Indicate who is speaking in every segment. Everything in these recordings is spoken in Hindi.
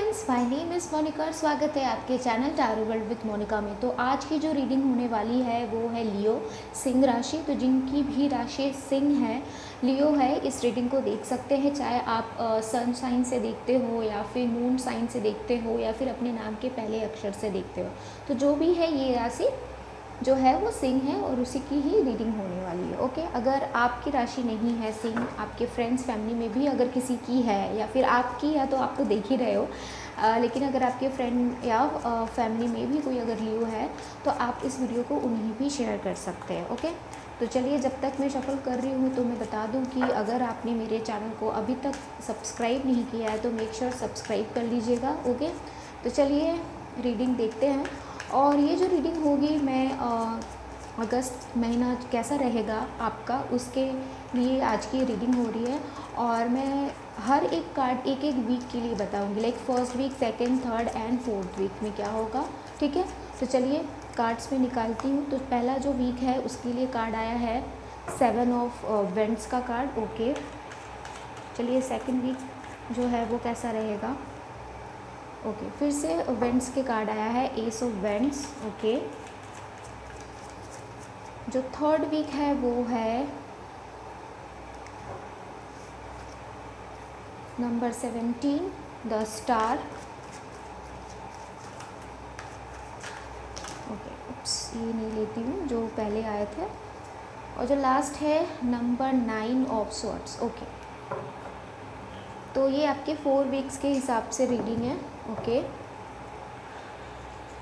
Speaker 1: Friends, my name is Monika. स्वागत है आपके channel tarot world with Monika में। तो आज की जो रीडिंग होने वाली है वो है लियो सिंह राशि। तो जिनकी भी राशि सिंह है, लियो है, इस रीडिंग को देख सकते हैं। चाहे आप सन साइन से देखते हो या फिर मून साइन से देखते हो या फिर अपने नाम के पहले अक्षर से देखते हो, तो जो भी है ये राशि जो है वो सिंह है और उसी की ही रीडिंग होने वाली है। ओके, अगर आपकी राशि नहीं है सिंह, आपके फ्रेंड्स फैमिली में भी अगर किसी की है या फिर आपकी है तो आप तो देख ही रहे हो, लेकिन अगर आपके फ्रेंड या फैमिली में भी कोई अगर लियो है तो आप इस वीडियो को उन्हें भी शेयर कर सकते हैं। ओके, तो चलिए, जब तक मैं शफल कर रही हूँ तो मैं बता दूँ कि अगर आपने मेरे चैनल को अभी तक सब्सक्राइब नहीं किया है तो मेक श्योर सब्सक्राइब कर लीजिएगा। ओके, तो चलिए रीडिंग देखते हैं। और ये जो रीडिंग होगी, मैं अगस्त महीना कैसा रहेगा आपका उसके लिए आज की रीडिंग हो रही है। और मैं हर एक कार्ड एक एक वीक के लिए बताऊंगी, like first week, second, third and fourth week में क्या होगा। ठीक है, तो चलिए कार्ड्स में निकालती हूँ। तो पहला जो वीक है उसके लिए कार्ड आया है 7 ऑफ वेंट्स का कार्ड। ओके, चलिए सेकंड वीक जो है वो कैसा रहेगा। ओके, फिर से वेंट्स के कार्ड आया है एस ऑफ वेंट्स। ओके, जो थर्ड वीक है वो है नंबर 17 द स्टार। ओके, उप्स, ये नहीं लेती हूँ जो पहले आए थे। और जो लास्ट है नंबर 9 ऑफ स्वॉर्ड्स। ओके, तो ये आपके 4 वीक्स के हिसाब से रीडिंग है। ओके,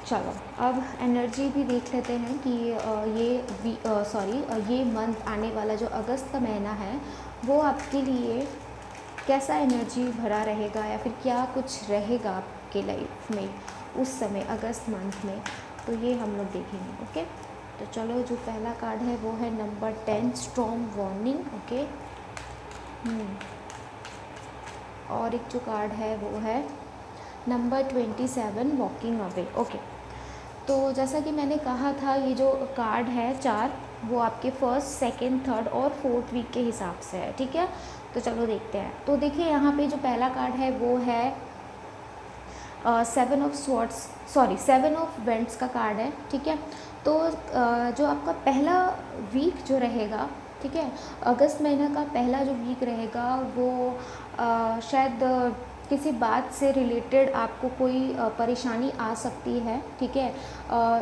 Speaker 1: चलो अब एनर्जी भी देख लेते हैं कि ये मंथ आने वाला जो अगस्त का महीना है वो आपके लिए कैसा एनर्जी भरा रहेगा या फिर क्या कुछ रहेगा आपके लाइफ में उस समय अगस्त मंथ में, तो ये हम लोग देखेंगे। ओके, तो चलो, जो पहला कार्ड है वो है नंबर 10 स्ट्रॉन्ग वार्निंग। ओके, और एक जो कार्ड है वो है नंबर 27 वॉकिंग अवे। ओके, तो जैसा कि मैंने कहा था, ये जो कार्ड है 4 वो आपके फर्स्ट, सेकंड, थर्ड और फोर्थ वीक के हिसाब से है। ठीक है, तो चलो देखते हैं। तो देखिए, यहाँ पे जो पहला कार्ड है वो है 7 ऑफ वेंट्स का कार्ड है। ठीक है, तो जो आपका पहला वीक जो रहेगा, ठीक है, अगस्त महीना का पहला जो वीक रहेगा वो शायद किसी बात से रिलेटेड आपको कोई परेशानी आ सकती है। ठीक है,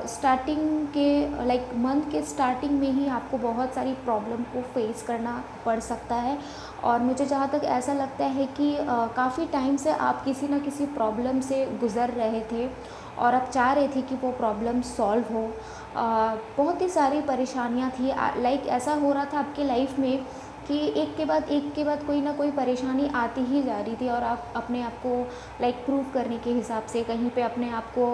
Speaker 1: स्टार्टिंग के लाइक मंथ के स्टार्टिंग में ही आपको बहुत सारी प्रॉब्लम को फेस करना पड़ सकता है। और मुझे जहाँ तक ऐसा लगता है कि काफ़ी टाइम से आप किसी ना किसी प्रॉब्लम से गुज़र रहे थे और आप चाह रहे थे कि वो प्रॉब्लम सॉल्व हो। बहुत ही सारी परेशानियाँ थी, लाइक ऐसा हो रहा था आपके लाइफ में कि एक के बाद कोई ना कोई परेशानी आती ही जा रही थी और आप अपने आप को लाइक प्रूव करने के हिसाब से कहीं पे अपने आप को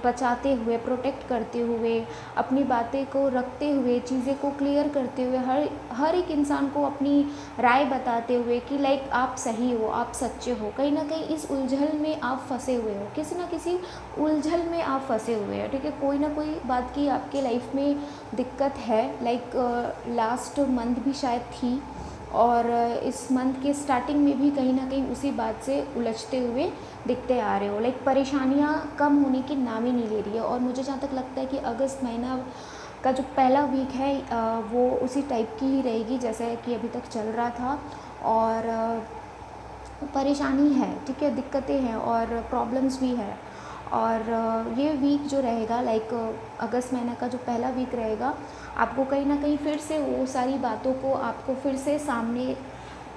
Speaker 1: बचाते हुए, प्रोटेक्ट करते हुए, अपनी बातें को रखते हुए, चीज़ें को क्लियर करते हुए, हर एक इंसान को अपनी राय बताते हुए कि लाइक आप सही हो, आप सच्चे हो, कहीं ना कहीं इस उलझन में आप फंसे हुए हो, किसी ना किसी उलझन में आप फंसे हुए हो। ठीक है, कोई ना कोई बात की आपके लाइफ में दिक्कत है, लाइक लास्ट मंथ भी शायद थी और इस मंथ के स्टार्टिंग में भी कहीं ना कहीं उसी बात से उलझते हुए दिखते आ रहे हो। लाइक परेशानियां कम होने की नाम ही नहीं ले रही है। और मुझे जहाँ तक लगता है कि अगस्त महीना का जो पहला वीक है वो उसी टाइप की ही रहेगी जैसे कि अभी तक चल रहा था। और परेशानी है, ठीक है, दिक्कतें हैं और प्रॉब्लम्स भी है। और ये वीक जो रहेगा, लाइक अगस्त महीना का जो पहला वीक रहेगा, आपको कहीं ना कहीं फिर से वो सारी बातों को आपको फिर से सामने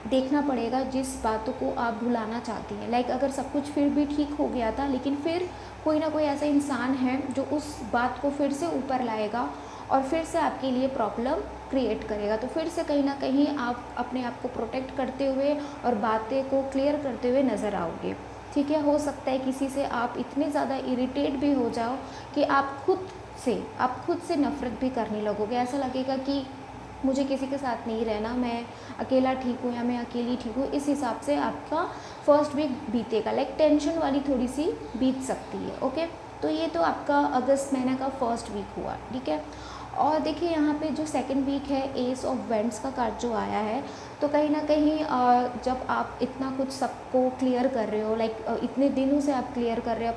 Speaker 1: देखना पड़ेगा जिस बातों को आप भुलाना चाहती हैं। लाइक अगर सब कुछ फिर भी ठीक हो गया था, लेकिन फिर कोई ना कोई ऐसा इंसान है जो उस बात को फिर से ऊपर लाएगा और फिर से आपके लिए प्रॉब्लम क्रिएट करेगा। तो फिर से कहीं ना कहीं आप अपने आप को प्रोटेक्ट करते हुए और बातें को क्लियर करते हुए नज़र आओगे। ठीक है, हो सकता है किसी से आप इतने ज़्यादा इरिटेट भी हो जाओ कि आप खुद से नफ़रत भी करने लगोगे। ऐसा लगेगा कि मुझे किसी के साथ नहीं रहना, मैं अकेला ठीक हूँ या मैं अकेली ठीक हूँ। इस हिसाब से आपका फर्स्ट वीक बीतेगा, लाइक टेंशन वाली थोड़ी सी बीत सकती है। ओके, तो ये तो आपका अगस्त महीने का फर्स्ट वीक हुआ। ठीक है, और देखिए यहाँ पे जो सेकंड वीक है एस ऑफ वेंट्स का कार्ड जो आया है, तो कहीं ना कहीं जब आप इतना कुछ सबको क्लियर कर रहे हो, लाइक इतने दिनों से आप क्लियर कर रहे हो,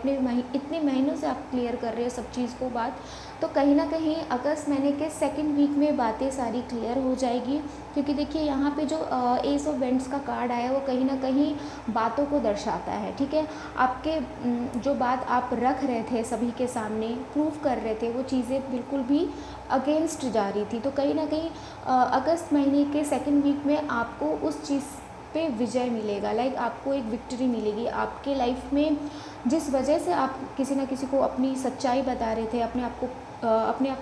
Speaker 1: इतने महीनों से आप क्लियर कर रहे हो सब चीज़ को बात, तो कहीं ना कहीं अगस्त महीने के सेकंड वीक में बातें सारी क्लियर हो जाएगी। क्योंकि देखिए यहाँ पे जो एस ऑफ वेंट्स का कार्ड आया है वो कहीं ना कहीं बातों को दर्शाता है, ठीक है। आपके जो बात आप रख रहे थे सभी के सामने, प्रूव कर रहे थे, वो चीज़ें बिल्कुल भी अगेंस्ट जा रही थी। तो कहीं ना कहीं अगस्त महीने के सेकंड वीक में आपको उस चीज़ पे विजय मिलेगा, लाइक आपको एक विक्ट्री मिलेगी आपके लाइफ में। जिस वजह से आप किसी ना किसी को अपनी सच्चाई बता रहे थे, अपने आप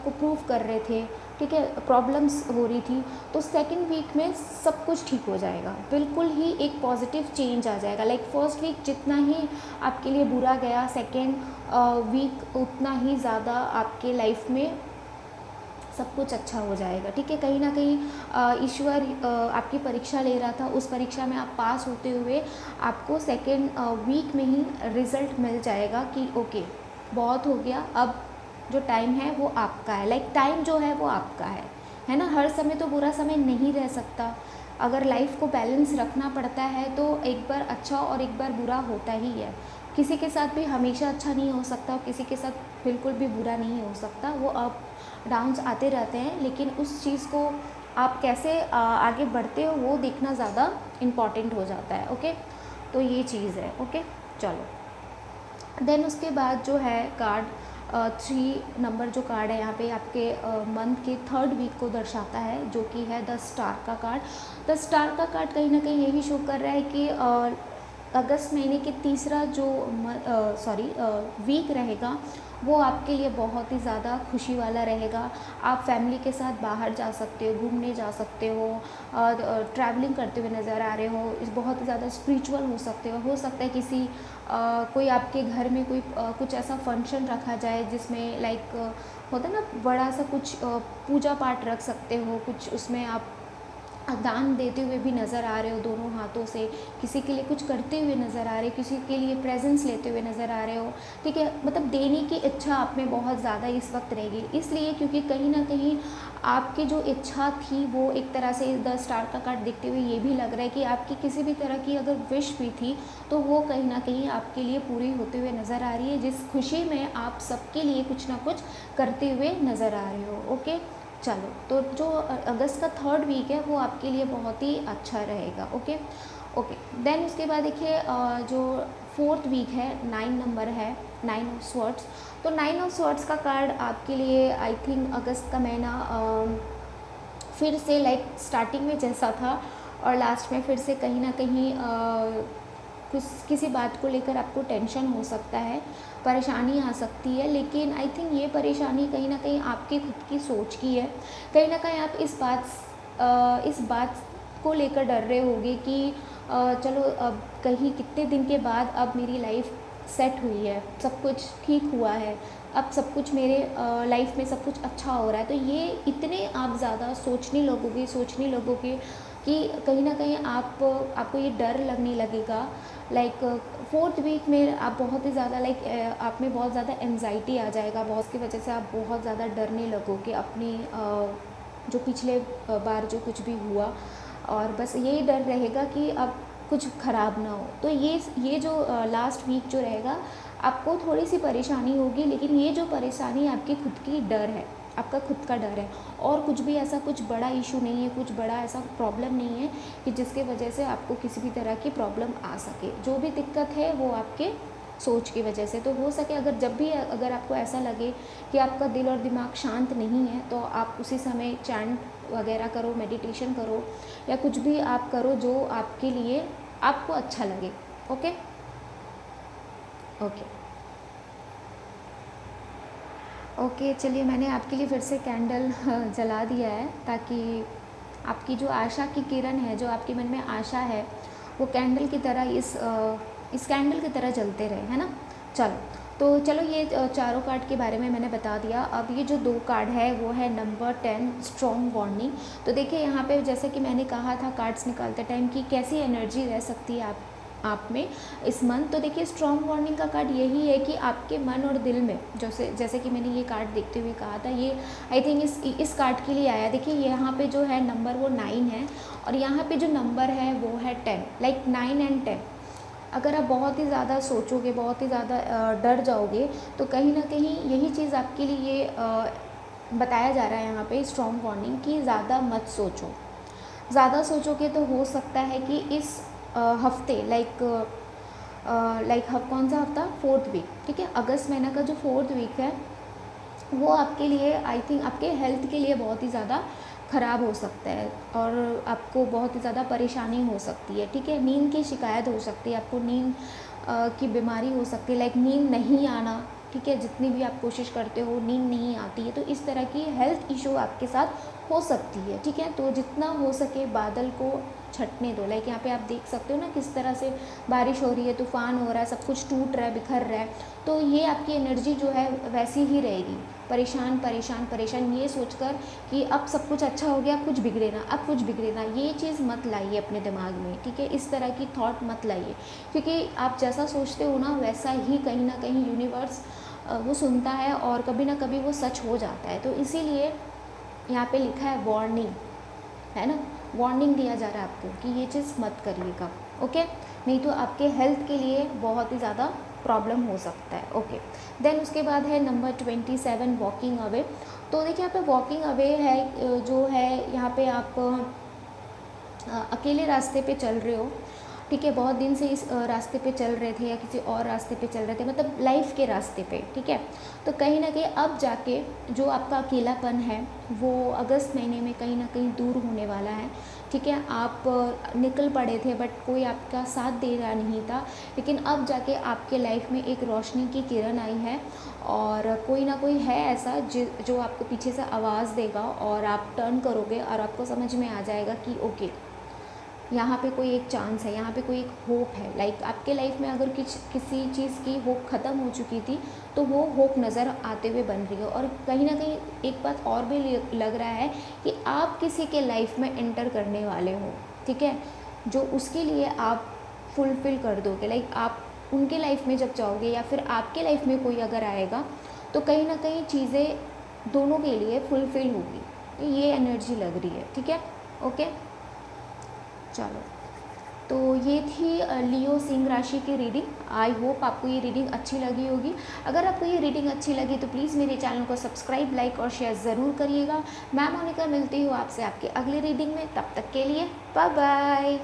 Speaker 1: को प्रूव कर रहे थे, ठीक है, प्रॉब्लम्स हो रही थी, तो सेकंड वीक में सब कुछ ठीक हो जाएगा, बिल्कुल ही एक पॉजिटिव चेंज आ जाएगा। लाइक फर्स्ट वीक जितना ही आपके लिए बुरा गया, सेकंड वीक उतना ही ज़्यादा आपके लाइफ में सब कुछ अच्छा हो जाएगा, ठीक है। कहीं ना कहीं ईश्वर आपकी परीक्षा ले रहा था, उस परीक्षा में आप पास होते हुए आपको सेकेंड वीक में ही रिज़ल्ट मिल जाएगा कि ओके बहुत हो गया, अब जो टाइम है वो आपका है। लाइक टाइम जो है वो आपका है ना। हर समय तो बुरा समय नहीं रह सकता, अगर लाइफ को बैलेंस रखना पड़ता है तो एक बार अच्छा और एक बार बुरा होता ही है। किसी के साथ भी हमेशा अच्छा नहीं हो सकता, किसी के साथ बिल्कुल भी बुरा नहीं हो सकता, वो अप डाउन्स आते रहते हैं। लेकिन उस चीज़ को आप कैसे आगे बढ़ते हो वो देखना ज़्यादा इम्पॉर्टेंट हो जाता है, ओके। तो ये चीज़ है, ओके। चलो देन उसके बाद जो है कार्ड 3 नंबर जो कार्ड है यहाँ पे आपके मंथ के थर्ड वीक को दर्शाता है, जो कि है द स्टार का कार्ड। द स्टार का कार्ड कहीं ना कहीं यही शो कर रहा है कि अगस्त महीने के तीसरा जो वीक रहेगा वो आपके लिए बहुत ही ज़्यादा खुशी वाला रहेगा। आप फैमिली के साथ बाहर जा सकते हो, घूमने जा सकते हो, ट्रैवलिंग करते हुए नज़र आ रहे हो, इस बहुत ज़्यादा स्पिरिचुअल हो सकता है किसी कोई आपके घर में कोई कुछ ऐसा फंक्शन रखा जाए जिसमें लाइक होता है ना बड़ा सा कुछ पूजा पाठ रख सकते हो, कुछ उसमें आप दान देते हुए भी नज़र आ रहे हो दोनों हाथों से, किसी के लिए कुछ करते हुए नज़र आ रहे हो, किसी के लिए प्रेजेंस लेते हुए नज़र आ रहे हो, ठीक है। मतलब देने की इच्छा आप में बहुत ज़्यादा इस वक्त रहेगी, इसलिए क्योंकि कहीं ना कहीं आपकी जो इच्छा थी वो एक तरह से द स्टार का कार्ड देखते हुए ये भी लग रहा है कि आपकी किसी भी तरह की अगर विश भी थी तो वो कहीं ना कहीं आपके लिए पूरी होते हुए नज़र आ रही है, जिस खुशी में आप सबके लिए कुछ ना कुछ करते हुए नज़र आ रहे हो, ओके। चलो तो जो अगस्त का थर्ड वीक है वो आपके लिए बहुत ही अच्छा रहेगा, ओके। देन उसके बाद देखिए जो फोर्थ वीक है 9 नंबर है, 9 ऑफ स्वॉर्ड्स। तो 9 ऑफ स्वॉर्ड्स का कार्ड आपके लिए आई थिंक अगस्त का महीना फिर से लाइक स्टार्टिंग में जैसा था और लास्ट में फिर से कहीं ना कहीं किसी बात को लेकर आपको टेंशन हो सकता है, परेशानी आ सकती है। लेकिन आई थिंक ये परेशानी कहीं ना कहीं आपकी खुद की सोच की है। कहीं ना कहीं आप इस बात को लेकर डर रहे होंगे कि चलो अब कहीं कितने दिन के बाद अब मेरी लाइफ सेट हुई है, सब कुछ ठीक हुआ है, अब सब कुछ मेरे लाइफ में सब कुछ अच्छा हो रहा है। तो ये इतने आप ज़्यादा सोचने लगोगे कि कहीं ना कहीं आपको ये डर लगने लगेगा। लाइक फोर्थ वीक में आप बहुत ही ज़्यादा आप में बहुत ज़्यादा एंजाइटी आ जाएगा, बहुत की वजह से आप बहुत ज़्यादा डरने लगोगे अपनी जो पिछले बार जो कुछ भी हुआ, और बस यही डर रहेगा कि अब कुछ ख़राब ना हो। तो ये जो लास्ट वीक जो रहेगा आपको थोड़ी सी परेशानी होगी, लेकिन ये जो परेशानी आपकी खुद की डर है, आपका खुद का डर है, और कुछ भी ऐसा कुछ बड़ा इशू नहीं है, कुछ बड़ा ऐसा प्रॉब्लम नहीं है कि जिसके वजह से आपको किसी भी तरह की प्रॉब्लम आ सके। जो भी दिक्कत है वो आपके सोच की वजह से। तो हो सके अगर आपको ऐसा लगे कि आपका दिल और दिमाग शांत नहीं है तो आप उसी समय चैंट वगैरह करो, मेडिटेशन करो, या कुछ भी आप करो जो आपके लिए आपको अच्छा लगे, ओके। चलिए मैंने आपके लिए फिर से कैंडल जला दिया है ताकि आपकी जो आशा की किरण है, जो आपके मन में आशा है, वो कैंडल की तरह इस कैंडल की तरह जलते रहे, है ना। चलो ये चारों कार्ड के बारे में मैंने बता दिया। अब ये जो 2 कार्ड है वो है नंबर 10 स्ट्रॉन्ग वार्निंग। तो देखिए यहाँ पे जैसे कि मैंने कहा था कार्ड्स निकालते टाइम कि कैसी एनर्जी रह सकती है आप में इस मंथ। तो देखिए स्ट्रॉन्ग वार्निंग का कार्ड यही है कि आपके मन और दिल में, जैसे कि मैंने ये कार्ड देखते हुए कहा था, ये आई थिंक इस कार्ड के लिए आया। देखिए यहाँ पे जो है नंबर वो 9 है और यहाँ पे जो नंबर है वो है 10, लाइक 9 एंड 10। अगर आप बहुत ही ज़्यादा सोचोगे, बहुत ही ज़्यादा डर जाओगे, तो कहीं ना कहीं यही चीज़ आपके लिए बताया जा रहा है यहाँ पे स्ट्रॉन्ग वार्निंग कि ज़्यादा मत सोचो। ज़्यादा सोचोगे तो हो सकता है कि इस हफ्ते कौन सा हफ्ता, 4th वीक, ठीक है, अगस्त महीना का जो 4th वीक है वो आपके लिए आई थिंक आपके हेल्थ के लिए बहुत ही ज़्यादा ख़राब हो सकता है और आपको बहुत ही ज़्यादा परेशानी हो सकती है, ठीक है। नींद की शिकायत हो सकती है, आपको नींद की बीमारी हो सकती है, लाइक नींद नहीं आना, ठीक है, जितनी भी आप कोशिश करते हो नींद नहीं आती है, तो इस तरह की हेल्थ इशू आपके साथ हो सकती है, ठीक है। तो जितना हो सके बादल को छटने दो, लाइक यहाँ पे आप देख सकते हो ना किस तरह से बारिश हो रही है, तूफान हो रहा है, सब कुछ टूट रहा है, बिखर रहा है, तो ये आपकी एनर्जी जो है वैसी ही रहेगी, परेशान परेशान परेशान, ये सोचकर कि अब सब कुछ अच्छा हो गया, कुछ बिगड़े ना, अब कुछ बिगड़े ना, ये चीज़ मत लाइए अपने दिमाग में, ठीक है। इस तरह की थॉट मत लाइए, क्योंकि आप जैसा सोचते हो ना वैसा ही कहीं ना कहीं यूनिवर्स वो सुनता है और कभी ना कभी वो सच हो जाता है। तो इसीलिए यहाँ पे लिखा है वार्निंग, है ना, वार्निंग दिया जा रहा है आपको कि ये चीज़ मत करिएगा, ओके, नहीं तो आपके हेल्थ के लिए बहुत ही ज़्यादा प्रॉब्लम हो सकता है, ओके। देन उसके बाद है नंबर 27 वॉकिंग अवे। तो देखिए यहाँ पे वॉकिंग अवे है जो है यहाँ पे आप अकेले रास्ते पे चल रहे हो, ठीक है, बहुत दिन से इस रास्ते पे चल रहे थे या किसी और रास्ते पे चल रहे थे, मतलब लाइफ के रास्ते पे, ठीक है। तो कहीं ना कहीं अब जाके जो आपका अकेलापन है वो अगस्त महीने में कहीं ना कहीं दूर होने वाला है, ठीक है। आप निकल पड़े थे बट कोई आपका साथ दे रहा नहीं था, लेकिन अब जाके आपके लाइफ में एक रोशनी की किरण आई है और कोई ना कोई है ऐसा जो आपको पीछे से आवाज़ देगा और आप टर्न करोगे और आपको समझ में आ जाएगा कि ओके यहाँ पे कोई एक चांस है, यहाँ पे कोई एक होप है। लाइक आपके लाइफ में अगर किसी चीज़ की होप ख़त्म हो चुकी थी तो वो होप नज़र आते हुए बन रही है। और कहीं ना कहीं एक बात और भी लग रहा है कि आप किसी के लाइफ में एंटर करने वाले हो, ठीक है, जो उसके लिए आप फुलफ़िल कर दोगे। लाइक आप उनके लाइफ में जब जाओगे या फिर आपके लाइफ में कोई अगर आएगा तो कहीं ना कहीं चीज़ें दोनों के लिए फुलफ़िल होगी, ये एनर्जी लग रही है, ठीक है, ओके। चलो, तो ये थी लियो सिंह राशि की रीडिंग। आई होप आपको ये रीडिंग अच्छी लगी होगी। अगर आपको ये रीडिंग अच्छी लगी तो प्लीज़ मेरे चैनल को सब्सक्राइब, लाइक और शेयर ज़रूर करिएगा। मैं मोनिका मिलती हूँ आपसे आपके अगली रीडिंग में, तब तक के लिए बाय बाय।